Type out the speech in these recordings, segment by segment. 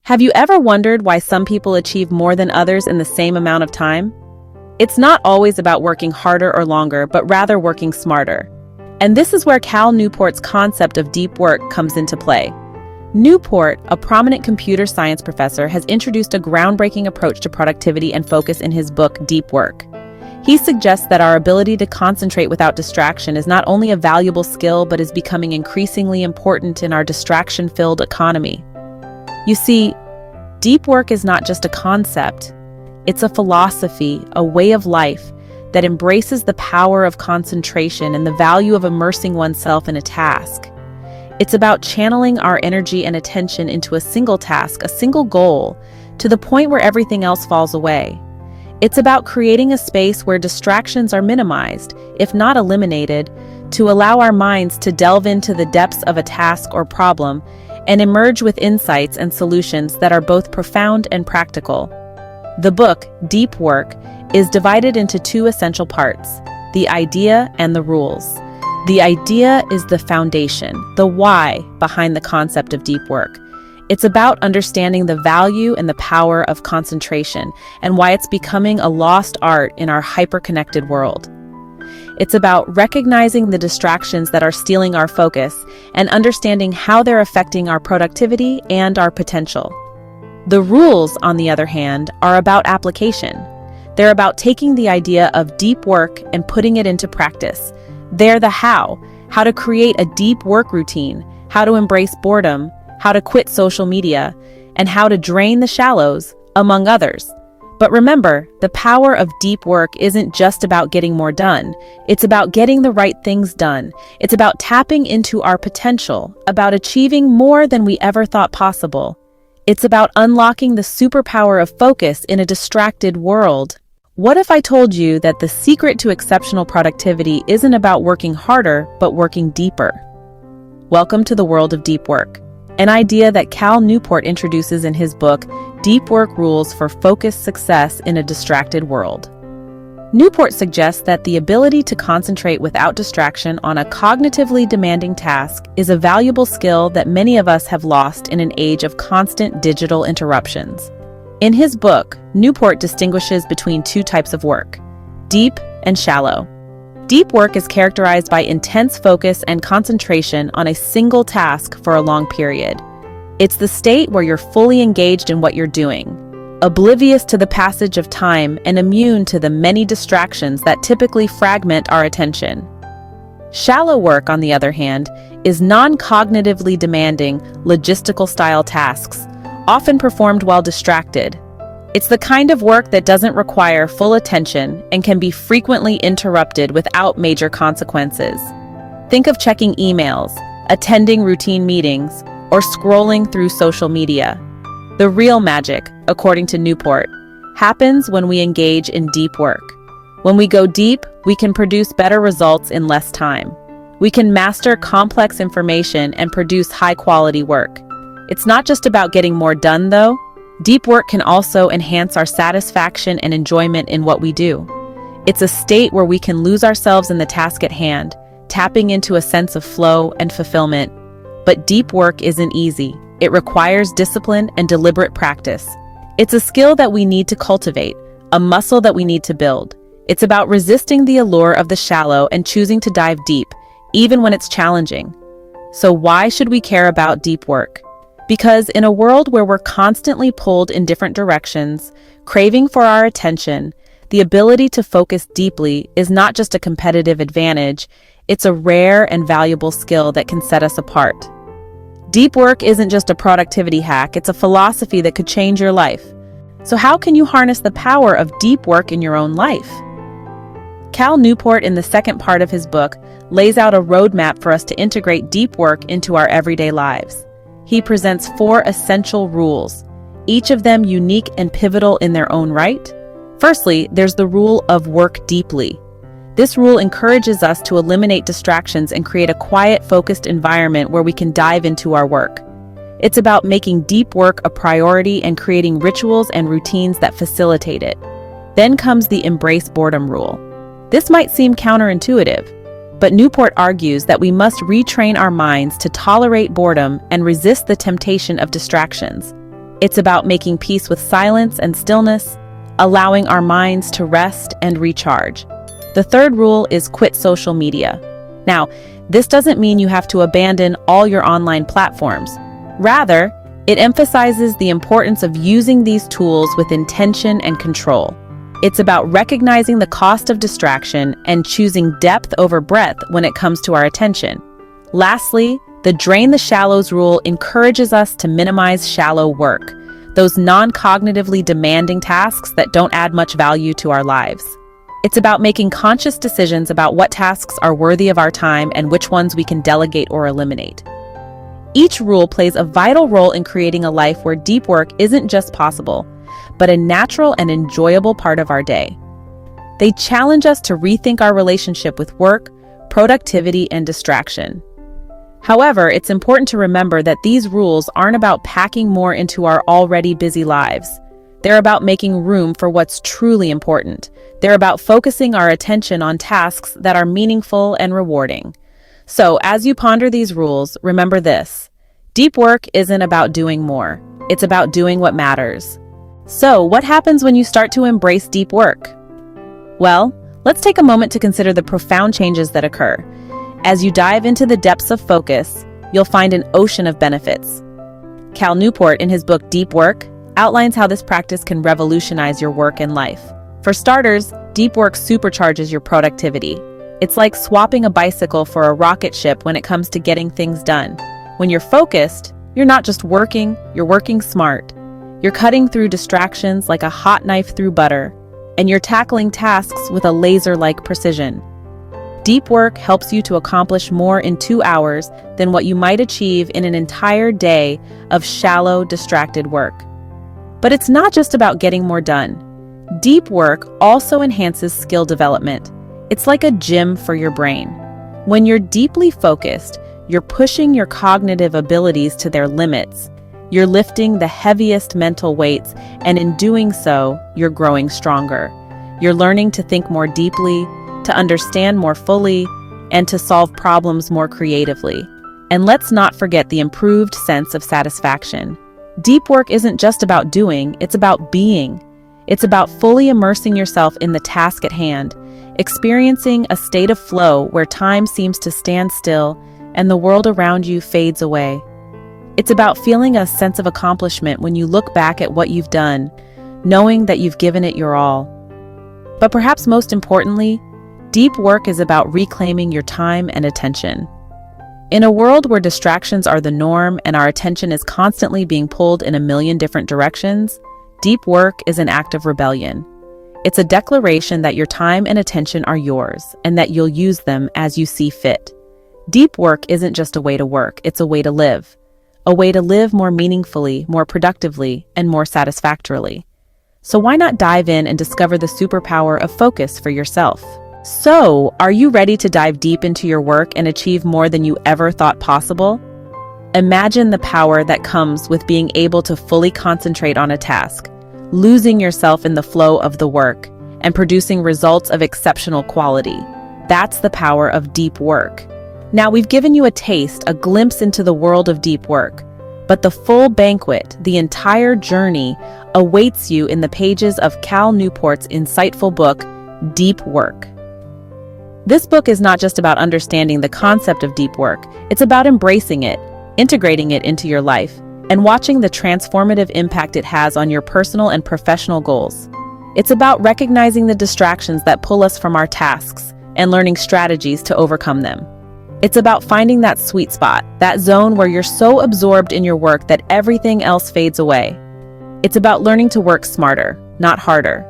Have you ever wondered why some people achieve more than others in the same amount of time? It's not always about working harder or longer, but rather working smarter. And this is where Cal Newport's concept of deep work comes into play. Newport, a prominent computer science professor, has introduced a groundbreaking approach to productivity and focus in his book, Deep Work. He suggests that our ability to concentrate without distraction is not only a valuable skill, but is becoming increasingly important in our distraction-filled economy. You see, deep work is not just a concept. It's a philosophy, a way of life that embraces the power of concentration and the value of immersing oneself in a task. It's about channeling our energy and attention into a single task, a single goal, to the point where everything else falls away. It's about creating a space where distractions are minimized, if not eliminated, to allow our minds to delve into the depths of a task or problem and emerge with insights and solutions that are both profound and practical. The book, Deep Work, is divided into two essential parts: the idea and the rules. The idea is the foundation, the why behind the concept of deep work. It's about understanding the value and the power of concentration and why it's becoming a lost art in our hyper-connected world. It's about recognizing the distractions that are stealing our focus and understanding how they're affecting our productivity and our potential. The rules, on the other hand, are about application. They're about taking the idea of deep work and putting it into practice. They're the how to create a deep work routine, how to embrace boredom, how to quit social media, and how to drain the shallows, among others. But remember, the power of deep work isn't just about getting more done. It's about getting the right things done. It's about tapping into our potential, about achieving more than we ever thought possible. It's about unlocking the superpower of focus in a distracted world. What if I told you that the secret to exceptional productivity isn't about working harder, but working deeper? Welcome to the world of deep work, an idea that Cal Newport introduces in his book, Deep Work Rules for Focused Success in a Distracted World. Newport suggests that the ability to concentrate without distraction on a cognitively demanding task is a valuable skill that many of us have lost in an age of constant digital interruptions. In his book, Newport distinguishes between two types of work: deep and shallow. Deep work is characterized by intense focus and concentration on a single task for a long period. It's the state where you're fully engaged in what you're doing, oblivious to the passage of time and immune to the many distractions that typically fragment our attention. Shallow work, on the other hand, is non-cognitively demanding, logistical-style tasks, often performed while distracted. It's the kind of work that doesn't require full attention and can be frequently interrupted without major consequences. Think of checking emails, attending routine meetings, or scrolling through social media. The real magic, according to Newport, happens when we engage in deep work. When we go deep, we can produce better results in less time. We can master complex information and produce high-quality work. It's not just about getting more done, though. Deep work can also enhance our satisfaction and enjoyment in what we do. It's a state where we can lose ourselves in the task at hand, tapping into a sense of flow and fulfillment. But deep work isn't easy. It requires discipline and deliberate practice. It's a skill that we need to cultivate, a muscle that we need to build. It's about resisting the allure of the shallow and choosing to dive deep, even when it's challenging. So why should we care about deep work? Because in a world where we're constantly pulled in different directions, craving for our attention, the ability to focus deeply is not just a competitive advantage, it's a rare and valuable skill that can set us apart. Deep work isn't just a productivity hack, it's a philosophy that could change your life. So how can you harness the power of deep work in your own life? Cal Newport, in the second part of his book, lays out a roadmap for us to integrate deep work into our everyday lives. He presents 4 essential rules, each of them unique and pivotal in their own right. Firstly, there's the rule of work deeply. This rule encourages us to eliminate distractions and create a quiet, focused environment where we can dive into our work. It's about making deep work a priority and creating rituals and routines that facilitate it. Then comes the embrace boredom rule. This might seem counterintuitive, but Newport argues that we must retrain our minds to tolerate boredom and resist the temptation of distractions. It's about making peace with silence and stillness, allowing our minds to rest and recharge. The third rule is quit social media. Now, this doesn't mean you have to abandon all your online platforms. Rather, it emphasizes the importance of using these tools with intention and control. It's about recognizing the cost of distraction and choosing depth over breadth when it comes to our attention. Lastly, the drain the shallows rule encourages us to minimize shallow work, those non-cognitively demanding tasks that don't add much value to our lives. It's about making conscious decisions about what tasks are worthy of our time and which ones we can delegate or eliminate. Each rule plays a vital role in creating a life where deep work isn't just possible, but a natural and enjoyable part of our day. They challenge us to rethink our relationship with work, productivity, and distraction. However, it's important to remember that these rules aren't about packing more into our already busy lives. They're about making room for what's truly important. They're about focusing our attention on tasks that are meaningful and rewarding. So, as you ponder these rules, remember this: deep work isn't about doing more. It's about doing what matters. So, what happens when you start to embrace deep work? Well, let's take a moment to consider the profound changes that occur. As you dive into the depths of focus, you'll find an ocean of benefits. Cal Newport, in his book Deep Work, outlines how this practice can revolutionize your work and life. For starters, deep work supercharges your productivity. It's like swapping a bicycle for a rocket ship when it comes to getting things done. When you're focused, you're not just working, you're working smart. You're cutting through distractions like a hot knife through butter, and you're tackling tasks with a laser-like precision. Deep work helps you to accomplish more in 2 hours than what you might achieve in an entire day of shallow, distracted work. But it's not just about getting more done. Deep work also enhances skill development. It's like a gym for your brain. When you're deeply focused, you're pushing your cognitive abilities to their limits. You're lifting the heaviest mental weights, and in doing so, you're growing stronger. You're learning to think more deeply, to understand more fully, and to solve problems more creatively. And let's not forget the improved sense of satisfaction. Deep work isn't just about doing, it's about being. It's about fully immersing yourself in the task at hand, experiencing a state of flow where time seems to stand still and the world around you fades away. It's about feeling a sense of accomplishment when you look back at what you've done, knowing that you've given it your all. But perhaps most importantly, deep work is about reclaiming your time and attention. In a world where distractions are the norm and our attention is constantly being pulled in a million different directions, deep work is an act of rebellion. It's a declaration that your time and attention are yours and that you'll use them as you see fit. Deep work isn't just a way to work, it's a way to live. A way to live more meaningfully, more productively, and more satisfactorily. So why not dive in and discover the superpower of focus for yourself? So, are you ready to dive deep into your work and achieve more than you ever thought possible? Imagine the power that comes with being able to fully concentrate on a task, losing yourself in the flow of the work, and producing results of exceptional quality. That's the power of deep work. Now, we've given you a taste, a glimpse into the world of deep work, but the full banquet, the entire journey, awaits you in the pages of Cal Newport's insightful book, Deep Work. This book is not just about understanding the concept of deep work, it's about embracing it, integrating it into your life, and watching the transformative impact it has on your personal and professional goals. It's about recognizing the distractions that pull us from our tasks and learning strategies to overcome them. It's about finding that sweet spot, that zone where you're so absorbed in your work that everything else fades away. It's about learning to work smarter, not harder.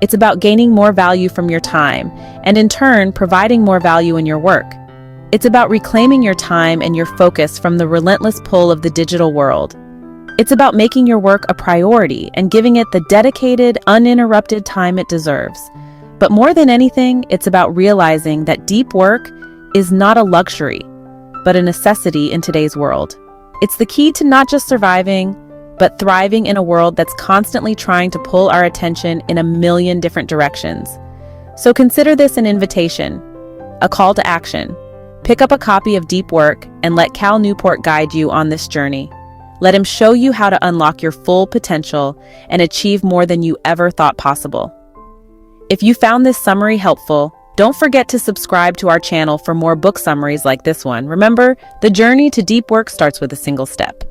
It's about gaining more value from your time, and in turn, providing more value in your work. It's about reclaiming your time and your focus from the relentless pull of the digital world. It's about making your work a priority and giving it the dedicated, uninterrupted time it deserves. But more than anything, it's about realizing that deep work is not a luxury, but a necessity in today's world. It's the key to not just surviving, but thriving in a world that's constantly trying to pull our attention in a million different directions. So consider this an invitation, a call to action. Pick up a copy of Deep Work and let Cal Newport guide you on this journey. Let him show you how to unlock your full potential and achieve more than you ever thought possible. If you found this summary helpful, don't forget to subscribe to our channel for more book summaries like this one. Remember, the journey to deep work starts with a single step.